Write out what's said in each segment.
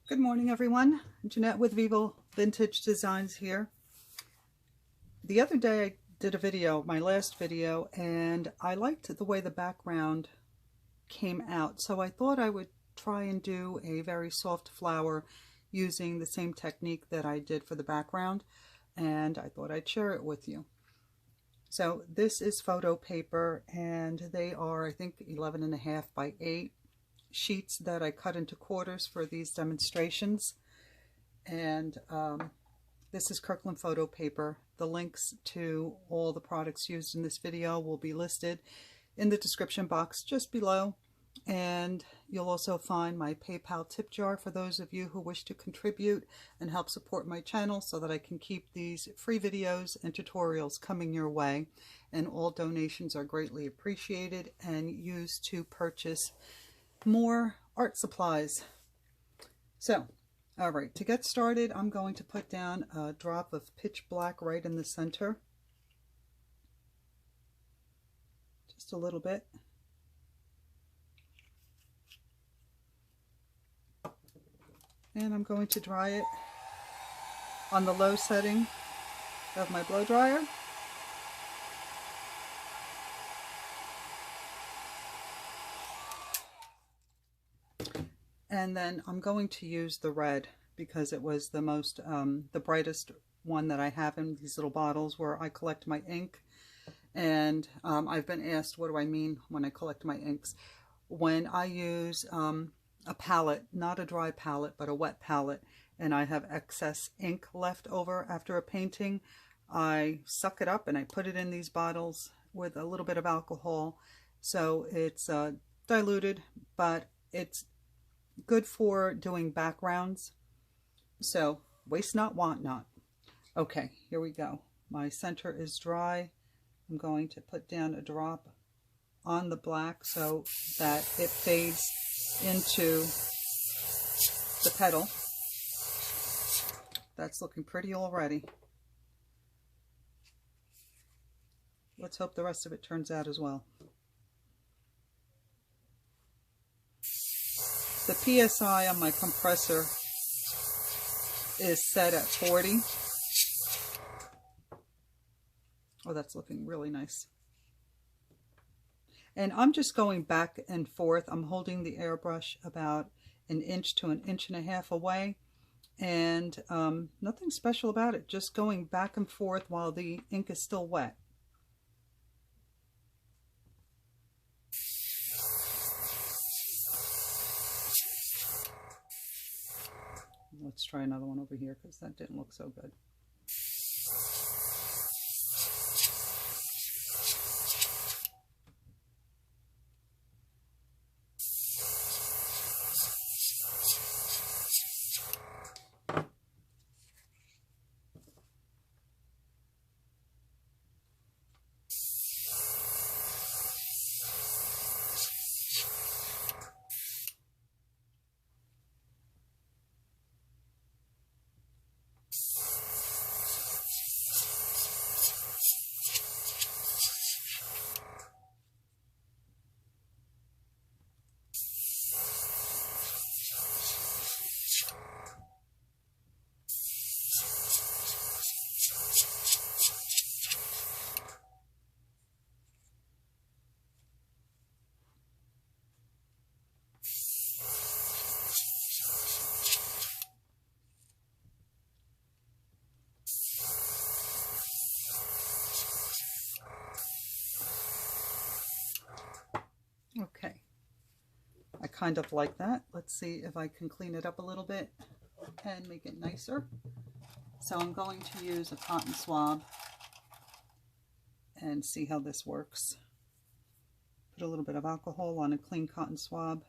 Good morning, everyone. Jeanette with Vivo Vintage Designs here. The other day I did a video, my last video, and I liked the way the background came out. So I thought I would try and do a very soft flower using the same technique that I did for the background. And I thought I'd share it with you. So this is photo paper, and they are, I think, 11.5 by 8 sheets that I cut into quarters for these demonstrations. And this is Kirkland photo paper. The links to all the products used in this video will be listed in the description box just below, and you'll also find my PayPal tip jar for those of you who wish to contribute and help support my channel so that I can keep these free videos and tutorials coming your way. And all donations are greatly appreciated and used to purchase more art supplies. So, all right, to get started, I'm going to put down a drop of pitch black right in the center. Just a little bit. And I'm going to dry it on the low setting of my blow dryer. And then I'm going to use the red because it was the most, the brightest one that I have in these little bottles where I collect my ink. And I've been asked, what do I mean when I collect my inks? When I use a palette, not a dry palette, but a wet palette, and I have excess ink left over after a painting, I suck it up and I put it in these bottles with a little bit of alcohol. So it's diluted, but it's good for doing backgrounds. So waste not, want not. Okay, here we go. My center is dry. I'm going to put down a drop on the black so that it fades into the petal. That's looking pretty already. Let's hope the rest of it turns out as well. The PSI on my compressor is set at 40. Oh, that's looking really nice. And I'm just going back and forth. I'm holding the airbrush about 1 inch to 1.5 inches away. And nothing special about it, just going back and forth while the ink is still wet. Let's try another one over here because that didn't look so good. Okay, I kind of like that. Let's see if I can clean it up a little bit and make it nicer. So I'm going to use a cotton swab and see how this works. Put a little bit of alcohol on a clean cotton swab,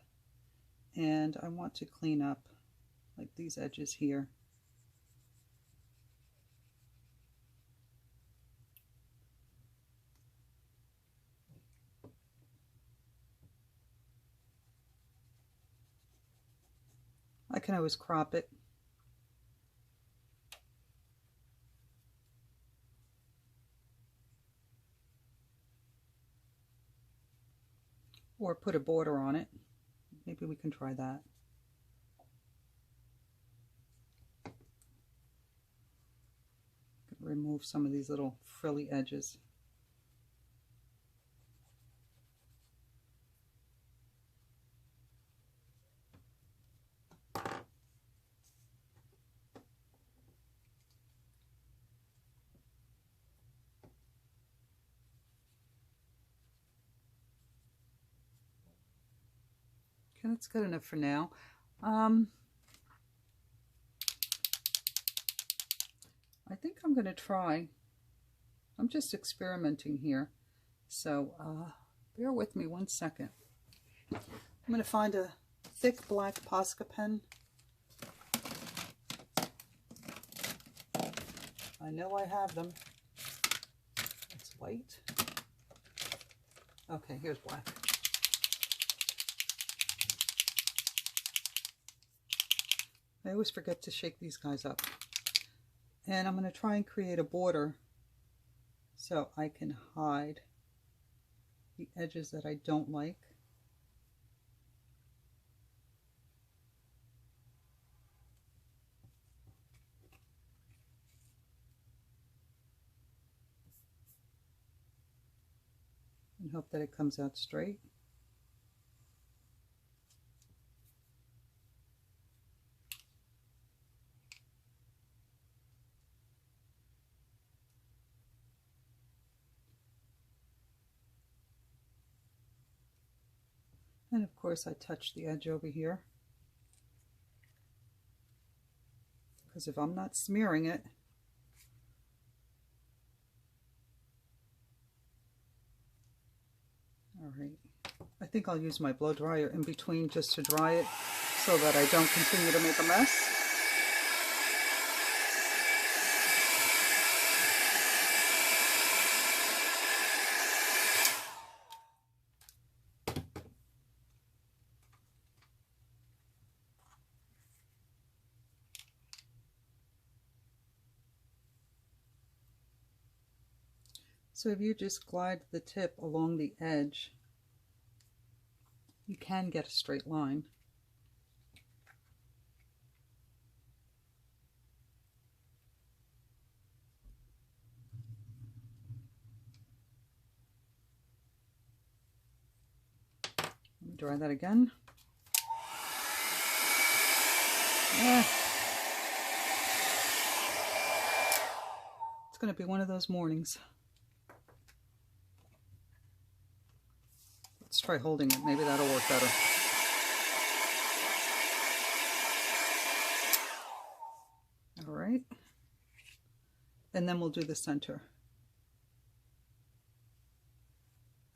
and I want to clean up like these edges here. I can always crop it. Or put a border on it. Maybe we can try that. remove some of these little frilly edges. Okay, that's good enough for now. I think I'm going to try. I'm just experimenting here, so bear with me 1 second. I'm going to find a thick black Posca pen. I know I have them. It's white. Okay, here's black. I always forget to shake these guys up. And I'm going to try and create a border so I can hide the edges that I don't like. And hope that it comes out straight. And of course I touch the edge over here, because if I'm not smearing it, all right, I think I'll use my blow dryer in between just to dry it so that I don't continue to make a mess. So if you just glide the tip along the edge, you can get a straight line. Let me dry that again. It's going to be one of those mornings. Let's try holding it. Maybe that'll work better. All right. And then we'll do the center.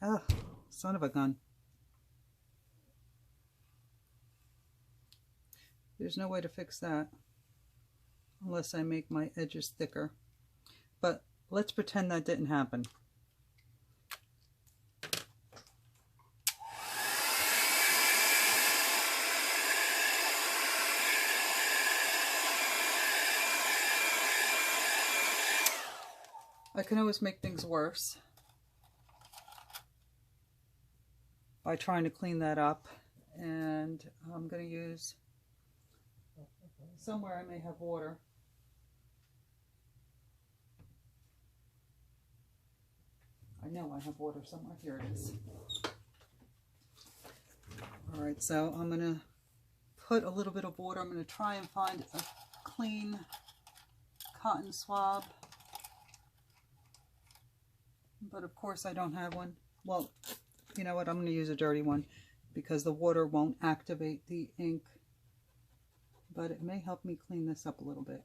Oh, son of a gun. There's no way to fix that unless I make my edges thicker. But let's pretend that didn't happen. I can always make things worse by trying to clean that up, and I'm going to use, somewhere I may have water. I know I have water somewhere. Here it is. All right, so I'm going to put a little bit of water. I'm going to try and find a clean cotton swab. But of course I don't have one. Well, you know what, I'm going to use a dirty one because the water won't activate the ink. But it may help me clean this up a little bit.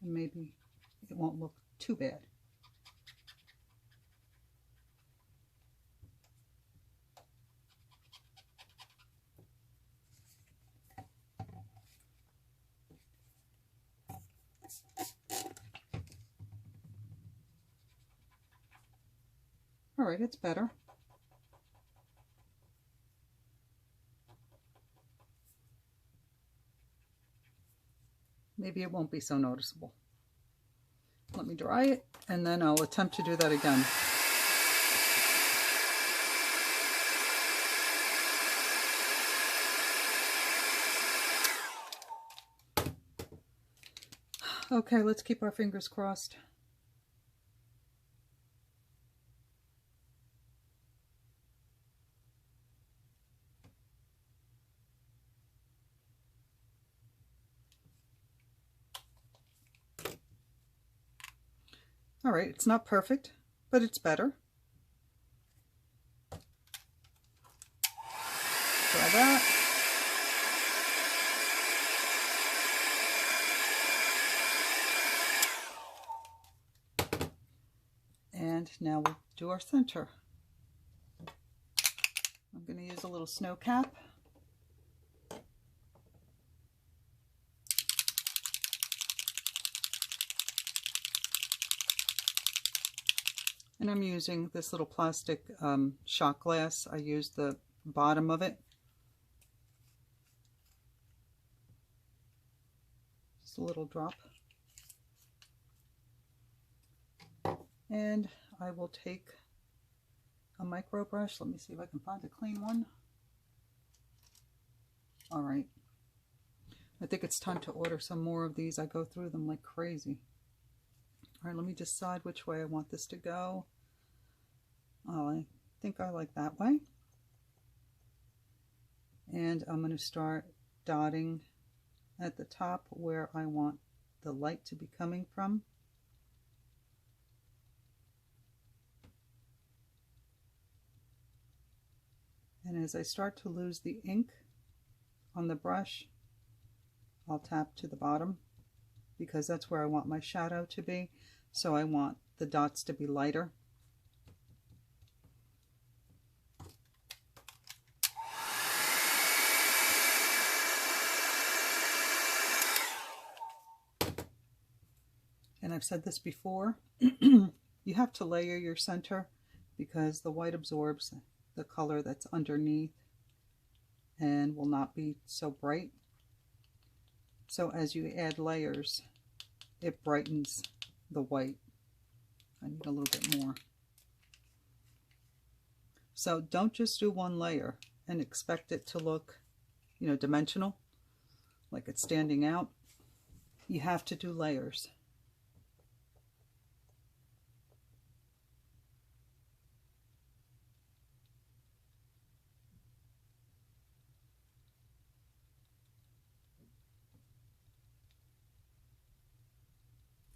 And maybe it won't look too bad. All right, it's better. Maybe it won't be so noticeable. Let me dry it, and then I'll attempt to do that again. Okay, let's keep our fingers crossed. All right, it's not perfect, but it's better. Try that. And now we'll do our center. I'm going to use a little snow cap. And I'm using this little plastic shot glass. I used the bottom of it. Just a little drop. And I will take a micro brush. Let me see if I can find a clean one. All right. I think it's time to order some more of these. I go through them like crazy. All right, let me decide which way I want this to go. Oh, I think I like that way. And I'm going to start dotting at the top where I want the light to be coming from. And as I start to lose the ink on the brush, I'll tap to the bottom because that's where I want my shadow to be. So I want the dots to be lighter. And I've said this before, you have to layer your center because the white absorbs the color that's underneath and will not be so bright. So as you add layers, it brightens the white. I need a little bit more. So don't just do one layer and expect it to look, you know, dimensional, like it's standing out. You have to do layers.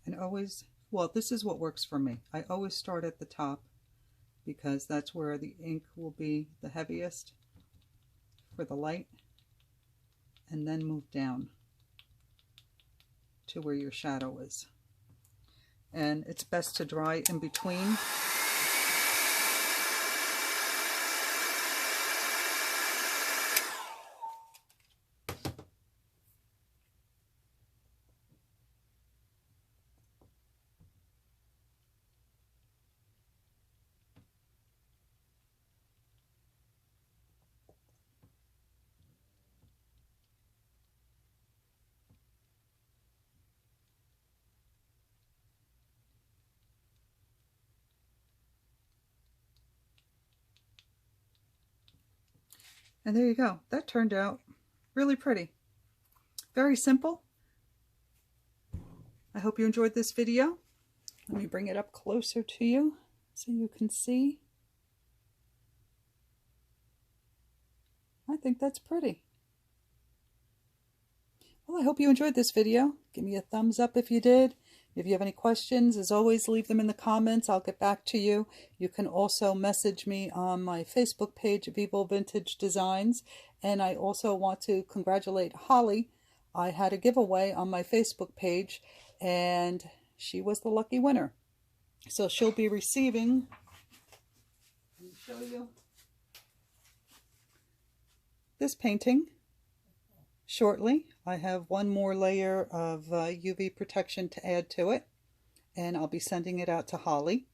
And always, well, this is what works for me. I always start at the top because that's where the ink will be the heaviest for the light, and then move down to where your shadow is. And it's best to dry in between. And there you go. That turned out really pretty. Very simple. I hope you enjoyed this video. Let me bring it up closer to you so you can see. I think that's pretty. Well, I hope you enjoyed this video. Give me a thumbs up if you did. If you have any questions, as always, leave them in the comments. I'll get back to you. You can also message me on my Facebook page, Vivo Vintage Designs. And I also want to congratulate Holly. I had a giveaway on my Facebook page, and she was the lucky winner. So she'll be receiving, let me show you, this painting shortly. I have one more layer of UV protection to add to it, and I'll be sending it out to Holly.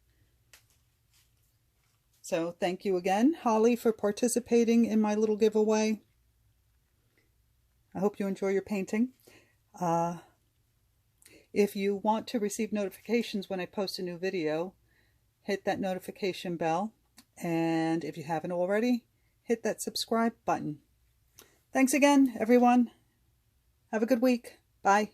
So thank you again, Holly, for participating in my little giveaway. I hope you enjoy your painting. If you want to receive notifications when I post a new video, hit that notification bell. And if you haven't already, hit that subscribe button. Thanks again, everyone. Have a good week. Bye.